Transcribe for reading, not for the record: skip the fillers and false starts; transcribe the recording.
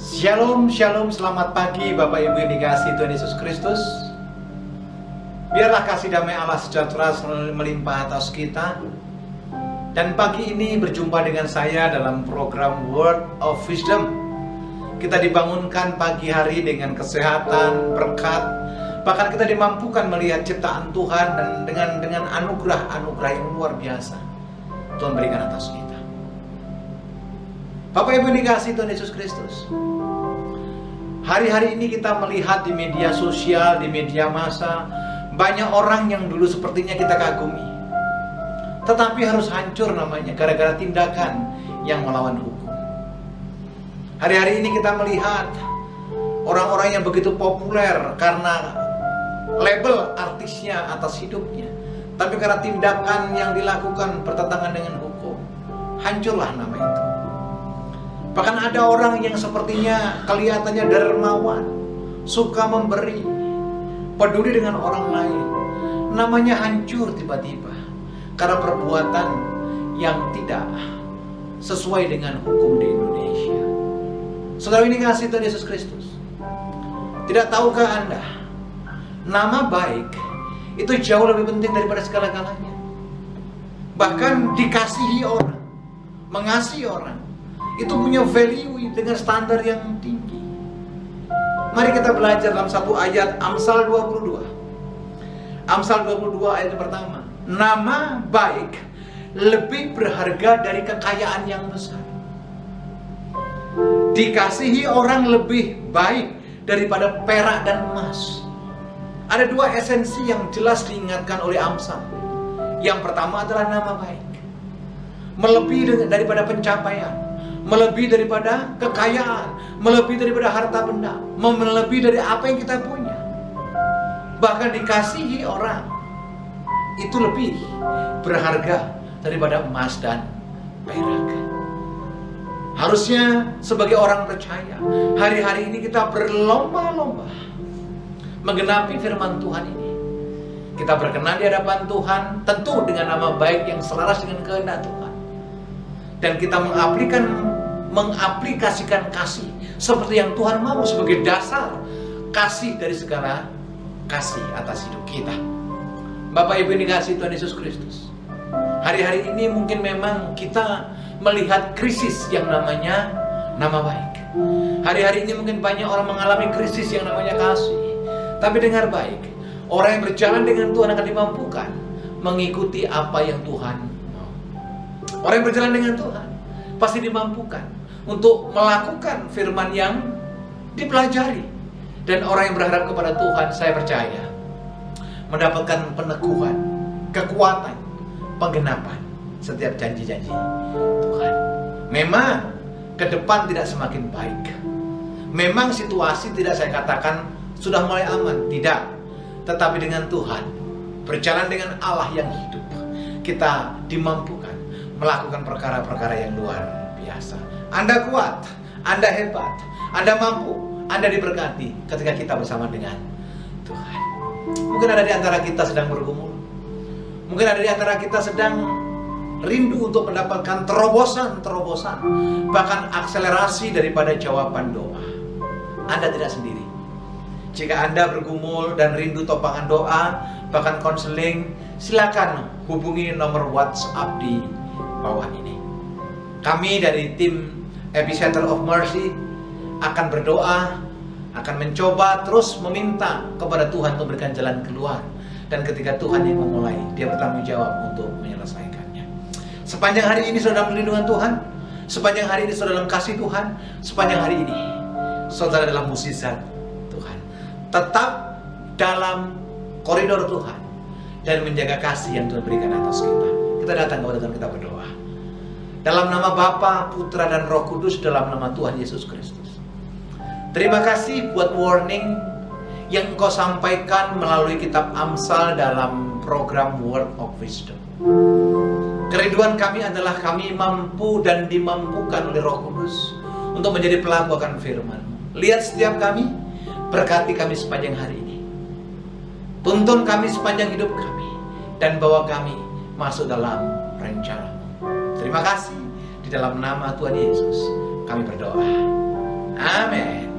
Shalom, shalom, selamat pagi Bapak Ibu yang dikasihi Tuhan Yesus Kristus. Biarlah kasih damai Allah sejahtera selalu melimpah atas kita. Dan pagi ini berjumpa dengan saya dalam program Word of Wisdom. Kita dibangunkan pagi hari dengan kesehatan, berkat. Bahkan kita dimampukan melihat ciptaan Tuhan dan dengan anugerah-anugerah yang luar biasa Tuhan berikan atas kita. Bapak Ibu yang dikasihi Tuhan Yesus Kristus, hari-hari ini kita melihat di media sosial, di media massa, banyak orang yang dulu sepertinya kita kagumi, tetapi harus hancur namanya gara-gara tindakan yang melawan hukum. Hari-hari ini kita melihat orang-orang yang begitu populer karena label artisnya atas hidupnya, tapi karena tindakan yang dilakukan bertentangan dengan hukum, hancurlah nama itu. Bahkan ada orang yang sepertinya kelihatannya dermawan, suka memberi, peduli dengan orang lain, namanya hancur tiba-tiba karena perbuatan yang tidak sesuai dengan hukum di Indonesia. Saudara ini kasih Tuhan Yesus Kristus, tidak tahukah Anda, nama baik itu jauh lebih penting daripada segala-galanya. Bahkan dikasihi orang, mengasihi orang, itu punya value dengan standar yang tinggi. Mari kita belajar dalam satu ayat Amsal 22. Amsal 22 ayat yang pertama. Nama baik lebih berharga dari kekayaan yang besar. Dikasihi orang lebih baik daripada perak dan emas. Ada dua esensi yang jelas diingatkan oleh Amsal. Yang pertama adalah nama baik, melebihi daripada pencapaian, melebihi daripada kekayaan, melebihi daripada harta benda, melebihi dari apa yang kita punya. Bahkan dikasihi orang itu lebih berharga daripada emas dan perak. Harusnya sebagai orang percaya, hari-hari ini kita berlomba-lomba menggenapi firman Tuhan ini. Kita berkenan di hadapan Tuhan, tentu dengan nama baik yang selaras dengan kehendak Tuhan. Dan kita mengaplikasikan kasih seperti yang Tuhan mau sebagai dasar kasih dari segala kasih atas hidup kita. Bapak Ibu yang dikasihi Tuhan Yesus Kristus, hari-hari ini mungkin memang kita melihat krisis yang namanya nama baik. Hari-hari ini mungkin banyak orang mengalami krisis yang namanya kasih. Tapi dengar baik, orang yang berjalan dengan Tuhan akan dimampukan mengikuti apa yang Tuhan mau. Orang yang berjalan dengan Tuhan pasti dimampukan untuk melakukan firman yang dipelajari. Dan orang yang berharap kepada Tuhan, saya percaya, mendapatkan peneguhan, kekuatan, penggenapan setiap janji-janji Tuhan. Memang ke depan tidak semakin baik. Memang situasi tidak saya katakan sudah mulai aman, tidak. Tetapi dengan Tuhan, berjalan dengan Allah yang hidup, kita dimampukan melakukan perkara-perkara yang luar biasa. Anda kuat, Anda hebat, Anda mampu, Anda diberkati ketika kita bersama dengan Tuhan. Mungkin ada di antara kita sedang bergumul, mungkin ada di antara kita sedang rindu untuk mendapatkan terobosan, bahkan akselerasi daripada jawaban doa. Anda tidak sendiri. Jika Anda bergumul dan rindu topangan doa, bahkan konseling, silakan hubungi nomor WhatsApp di bawah ini. Kami dari tim Epicenter of Mercy akan berdoa, akan mencoba terus meminta kepada Tuhan untuk memberikan jalan keluar. Dan ketika Tuhan yang memulai, Dia bertanggung jawab untuk menyelesaikannya. Sepanjang hari ini saudara dalam perlindungan Tuhan, sepanjang hari ini saudara dalam kasih Tuhan, sepanjang hari ini saudara dalam mukjizat Tuhan. Tetap dalam koridor Tuhan dan menjaga kasih yang Tuhan berikan atas kita. Kita datang kepada Tuhan, kita berdoa. Dalam nama Bapa, Putra, dan Roh Kudus, dalam nama Tuhan Yesus Kristus. Terima kasih buat warning yang Engkau sampaikan melalui kitab Amsal dalam program Word of Wisdom. Kerinduan kami adalah kami mampu dan dimampukan oleh Roh Kudus untuk menjadi pelaku akan firman-Mu. Lihat setiap kami, berkati kami sepanjang hari ini. Tuntun kami sepanjang hidup kami, dan bawa kami masuk dalam rencana-Mu. Terima kasih, di dalam nama Tuhan Yesus kami berdoa. Amin.